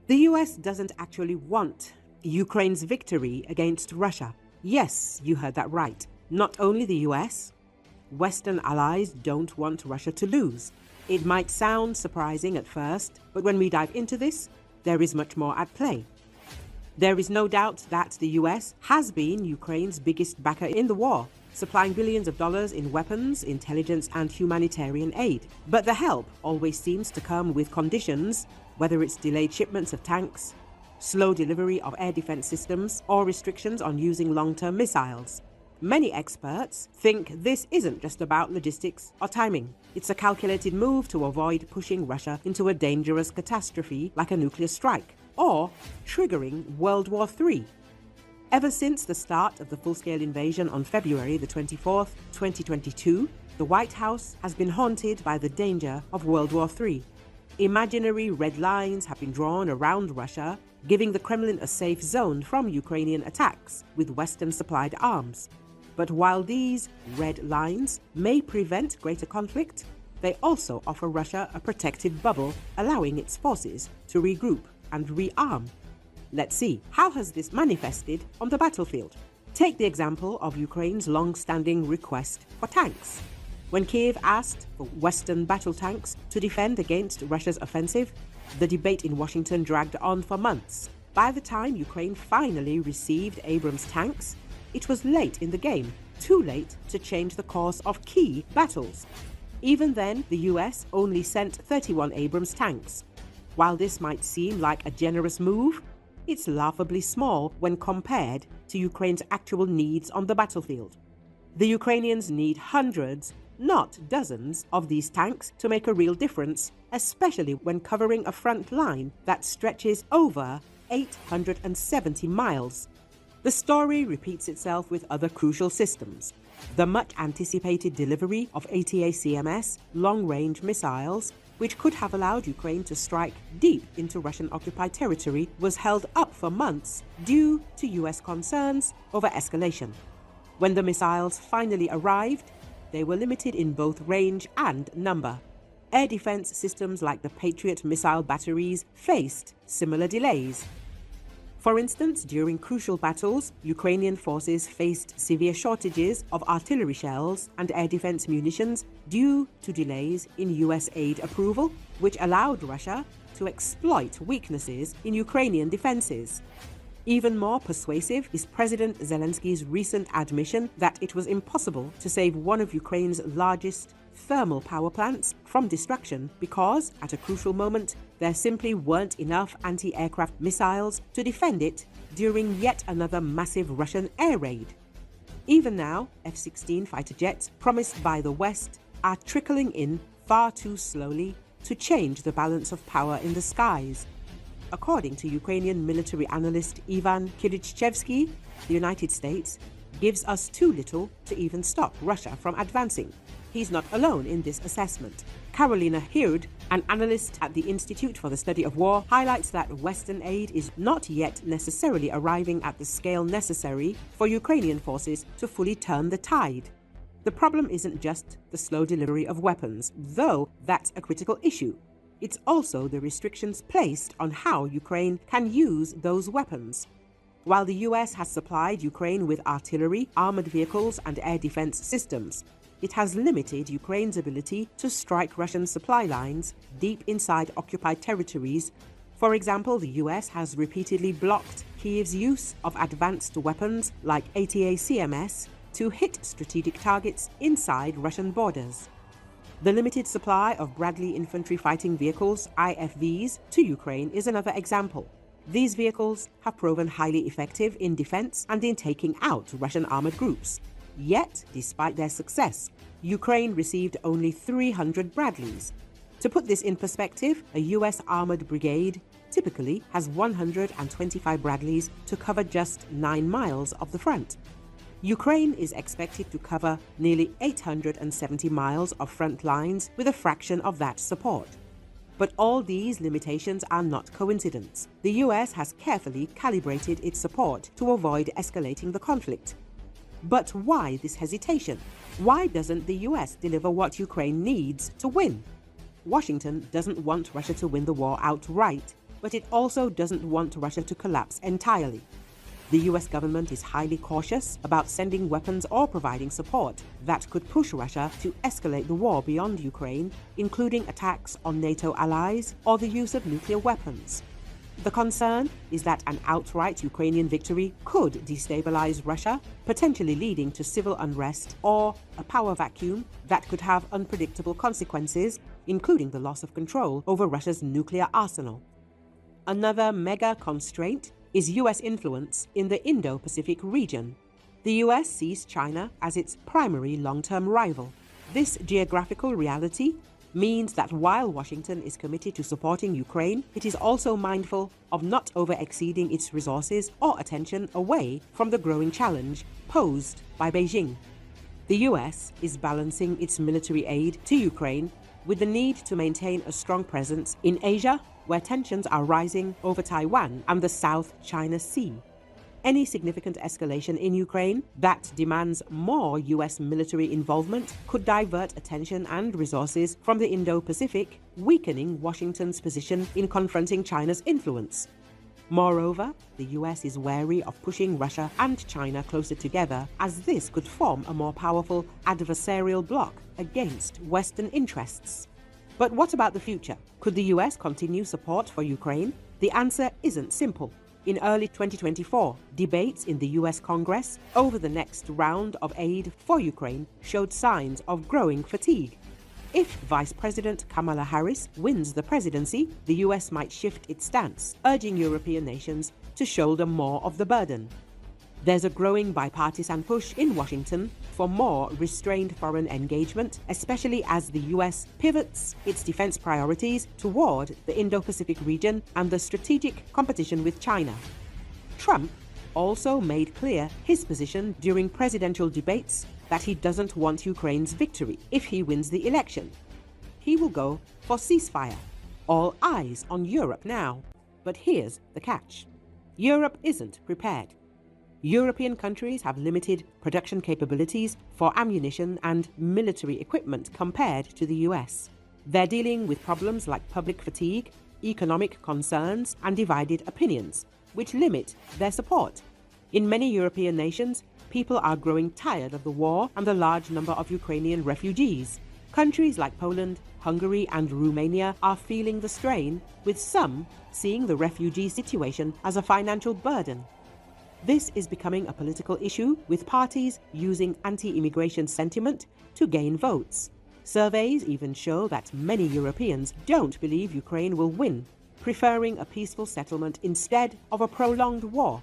The US doesn't actually want Ukraine's victory against Russia. Yes, you heard that right. Not only the US, Western allies don't want Russia to lose. It might sound surprising at first, but when we dive into this, there is much more at play. There is no doubt that the US has been Ukraine's biggest backer in the war, supplying billions of dollars in weapons, intelligence, and humanitarian aid. But the help always seems to come with conditions, whether it's delayed shipments of tanks, slow delivery of air defense systems, or restrictions on using long-term missiles. Many experts think this isn't just about logistics or timing. It's a calculated move to avoid pushing Russia into a dangerous catastrophe like a nuclear strike, or triggering World War III. Ever since the start of the full-scale invasion on February the 24th, 2022, the White House has been haunted by the danger of World War III. Imaginary red lines have been drawn around Russia, giving the Kremlin a safe zone from Ukrainian attacks with Western-supplied arms. But while these red lines may prevent greater conflict, they also offer Russia a protective bubble, allowing its forces to regroup and rearm. Let's see, how has this manifested on the battlefield? Take the example of Ukraine's long-standing request for tanks. When Kyiv asked for Western battle tanks to defend against Russia's offensive, the debate in Washington dragged on for months. By the time Ukraine finally received Abrams tanks, it was late in the game, too late to change the course of key battles. Even then, the US only sent 31 Abrams tanks. While this might seem like a generous move, it's laughably small when compared to Ukraine's actual needs on the battlefield. The Ukrainians need hundreds, not dozens, of these tanks to make a real difference, especially when covering a front line that stretches over 870 miles. The story repeats itself with other crucial systems. The much-anticipated delivery of ATACMS long-range missiles, which could have allowed Ukraine to strike deep into Russian-occupied territory, was held up for months due to US concerns over escalation. When the missiles finally arrived, they were limited in both range and number. Air defense systems like the Patriot missile batteries faced similar delays. For instance, during crucial battles, Ukrainian forces faced severe shortages of artillery shells and air defense munitions due to delays in US aid approval, which allowed Russia to exploit weaknesses in Ukrainian defenses. Even more persuasive is President Zelensky's recent admission that it was impossible to save one of Ukraine's largest thermal power plants from destruction because, at a crucial moment, there simply weren't enough anti-aircraft missiles to defend it during yet another massive Russian air raid. Even now, F-16 fighter jets promised by the West are trickling in far too slowly to change the balance of power in the skies. According to Ukrainian military analyst Ivan Kirichevsky, the United States gives us too little to even stop Russia from advancing. He's not alone in this assessment. Carolina Hird, an analyst at the Institute for the Study of War, highlights that Western aid is not yet necessarily arriving at the scale necessary for Ukrainian forces to fully turn the tide. The problem isn't just the slow delivery of weapons, though that's a critical issue. It's also the restrictions placed on how Ukraine can use those weapons. While the US has supplied Ukraine with artillery, armored vehicles, and air defense systems, it has limited Ukraine's ability to strike Russian supply lines deep inside occupied territories. For example, the US has repeatedly blocked Kyiv's use of advanced weapons like ATACMS to hit strategic targets inside Russian borders. The limited supply of Bradley infantry fighting vehicles, IFVs, to Ukraine is another example. These vehicles have proven highly effective in defense and in taking out Russian armored groups. Yet, despite their success, Ukraine received only 300 Bradleys. To put this in perspective, a US armored brigade typically has 125 Bradleys to cover just 9 miles of the front. Ukraine is expected to cover nearly 870 miles of front lines with a fraction of that support. But all these limitations are not coincidence. The US has carefully calibrated its support to avoid escalating the conflict. But why this hesitation? Why doesn't the US deliver what Ukraine needs to win? Washington doesn't want Russia to win the war outright, but it also doesn't want Russia to collapse entirely. The US government is highly cautious about sending weapons or providing support that could push Russia to escalate the war beyond Ukraine, including attacks on NATO allies or the use of nuclear weapons. The concern is that an outright Ukrainian victory could destabilize Russia, potentially leading to civil unrest or a power vacuum that could have unpredictable consequences, including the loss of control over Russia's nuclear arsenal. Another mega constraint is US influence in the Indo-Pacific region. The US sees China as its primary long-term rival. This geographical reality means that while Washington is committed to supporting Ukraine, it is also mindful of not over-exceeding its resources or attention away from the growing challenge posed by Beijing. The US is balancing its military aid to Ukraine with the need to maintain a strong presence in Asia, where tensions are rising over Taiwan and the South China Sea. Any significant escalation in Ukraine that demands more US military involvement could divert attention and resources from the Indo-Pacific, weakening Washington's position in confronting China's influence. Moreover, the US is wary of pushing Russia and China closer together, as this could form a more powerful adversarial bloc against Western interests. But what about the future? Could the US continue support for Ukraine? The answer isn't simple. In early 2024, debates in the US Congress over the next round of aid for Ukraine showed signs of growing fatigue. If Vice President Kamala Harris wins the presidency, the US might shift its stance, urging European nations to shoulder more of the burden. There's a growing bipartisan push in Washington for more restrained foreign engagement, especially as the US pivots its defense priorities toward the Indo-Pacific region and the strategic competition with China. Trump also made clear his position during presidential debates that he doesn't want Ukraine's victory if he wins the election. He will go for ceasefire. All eyes on Europe now. But here's the catch. Europe isn't prepared. European countries have limited production capabilities for ammunition and military equipment compared to the US. They're dealing with problems like public fatigue, economic concerns, and divided opinions, which limit their support. In many European nations, people are growing tired of the war and the large number of Ukrainian refugees. Countries like Poland, Hungary, and Romania are feeling the strain, with some seeing the refugee situation as a financial burden. This is becoming a political issue, with parties using anti-immigration sentiment to gain votes. Surveys even show that many Europeans don't believe Ukraine will win, preferring a peaceful settlement instead of a prolonged war.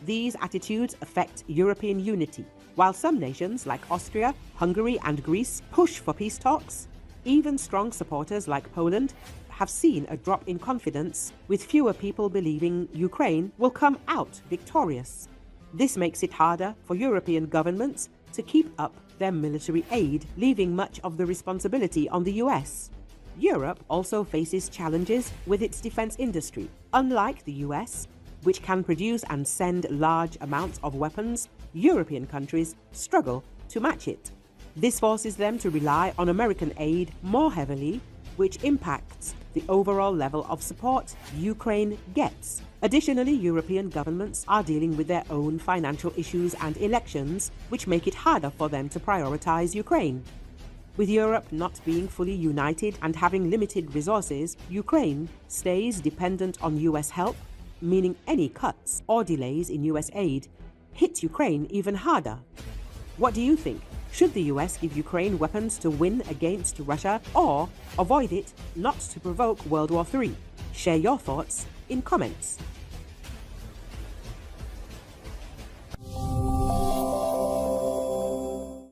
These attitudes affect European unity. While some nations like Austria, Hungary, and Greece push for peace talks, even strong supporters like Poland have seen a drop in confidence, with fewer people believing Ukraine will come out victorious. This makes it harder for European governments to keep up their military aid, leaving much of the responsibility on the US. Europe also faces challenges with its defense industry. Unlike the US, which can produce and send large amounts of weapons, European countries struggle to match it. This forces them to rely on American aid more heavily, which impacts the overall level of support Ukraine gets. Additionally, European governments are dealing with their own financial issues and elections, which make it harder for them to prioritize Ukraine. With Europe not being fully united and having limited resources, Ukraine stays dependent on US help, meaning any cuts or delays in US aid hit Ukraine even harder. What do you think? Should the US give Ukraine weapons to win against Russia, or avoid it not to provoke World War III? Share your thoughts in comments.